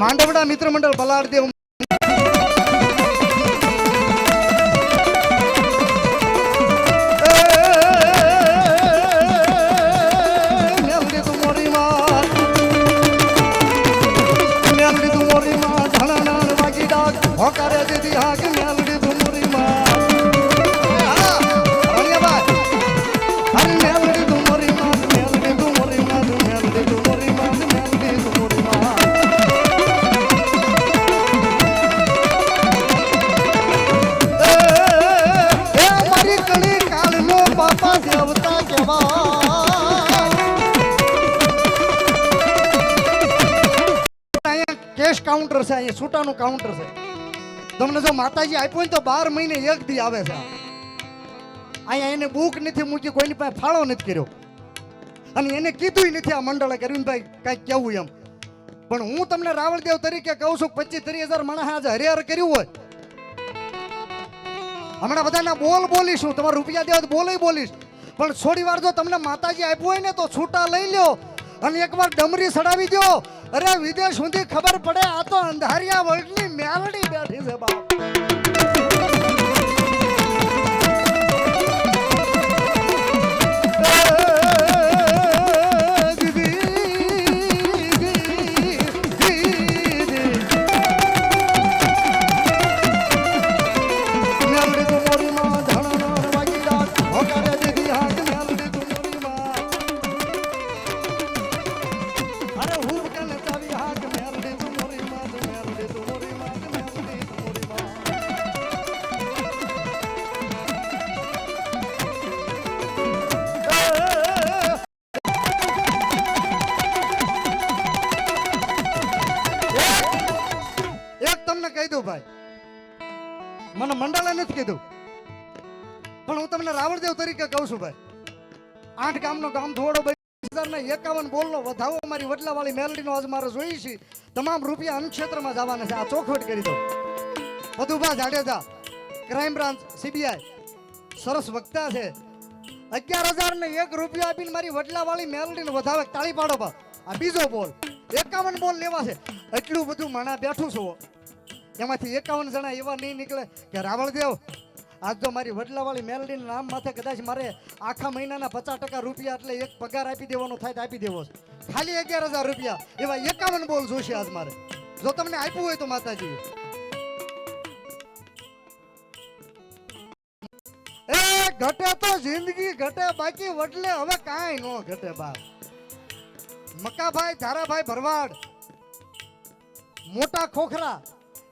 માંડવડા મિત્ર મંડળ બલાડદેવ હોકારે દીદી હા કે મેલડી ધુમરી માં હરી મેલડી ધુમરી માં મેલડી ધુમરી માં મેલડી ધુમરી માં મેલડી ધુમરી માં એ મારી કળી કાળનો બાપા દેવતા કેવા કેશ કાઉન્ટર છે અહીંયા છૂટાનું કાઉન્ટર છે તમને જો માતાજી આપ્યું ને તો 12 મહિને એક દી આવે છે અહીંયા એને બુક નથી મૂકી કોઈની પાસે ફાળો નથી કર્યો અને એને કીધું નથી આ મંડળે કર્યું ભાઈ કાંઈક કેવું એમ પણ હું તમને રાવળદેવ તરીકે કહું છું 25-30 હજાર માણસ આજે હરિહર કર્યું હોય હમણાં બધાના બોલ બોલીશું તમારે રૂપિયા દેવા તો બોલે બોલીશ પણ થોડી વાર જો તમને માતાજી આપ્યું હોય ને તો છૂટા લઈ લ્યો અને એકવાર ડમરી સડાવી દો અરે વિદેશ સુધી ખબર પડે આ તો અંધારિયા વર્લ્ડની મેલડી બેઠી છે બાપ ભાઈ મને મંડળે નથી કીધું પણ હું તમને રાવળદેવ તરીકે કહું છું ભાઈ 8 ગામનો ગામ થોડો 51 બોલનો વધાવો મારી વડલાવાળી મેલડીનો આજ મારે જોઈ છે તમામ રૂપિયા અન્નક્ષેત્રમાં જવાના છે આ ચોખવટ કરી દો મધુભા જાડેજા ક્રાઇમ બ્રાન્ચ સીબીઆઈ સરસ વક્તા છે 11,001 રૂપિયા આપીને મારી વડલાવાળી મેલડીને વધાવે તાળી પાડો બા આ બીજો બોલ 51 બોલ લેવા છે એટલું બધું મણા બેઠું છું એમાંથી 51 જણા એવા નહીં નીકળે કે રાવળદેવ આજ તો મારી વડલાવાળી મેલડીના નામ માથે કદાચ મારે આખા મહિનાના 50% રૂપિયા એટલે એક પગાર આપી દેવાનો થાય તો આપી દેવો છે ખાલી 11,000 રૂપિયા એવા 51 બોલ જોશે આજ મારે જો તમને આપ્યું હોય તો માતાજી એ ઘટે તો જિંદગી ઘટે બાકી વડલે હવે કાંઈ ન ઘટે બાપ મકાભાઈ ધારાભાઈ ભરવાડ મોટા ખોખરા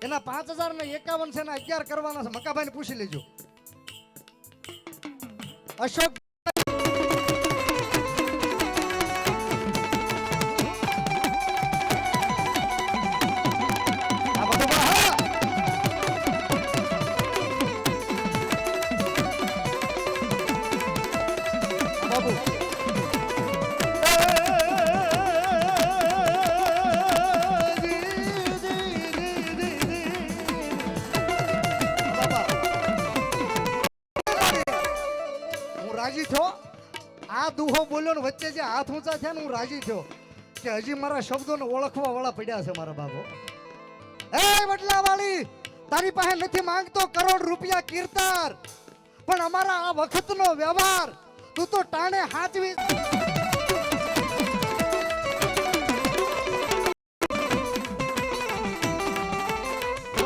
એના 5,051 છે ને 11 કરવાના છે મકાભાઈ ને પૂછી લેજો અશોક બાબુ રાજી થયો આ દુહો બોલ્યો ને વચ્ચે જે હાથ ઊંચા થયા ને હું રાજી થયો કે હજી મારા શબ્દોને ઓળખવા વાળા પડ્યા છે મારા બાબો એ વડલાવાળી તારી પાસે નથી માંગતો કરોડ રૂપિયા કીર્તાર પણ અમારા આ વખતનો વ્યવહાર તું તો ટાણે હાચવી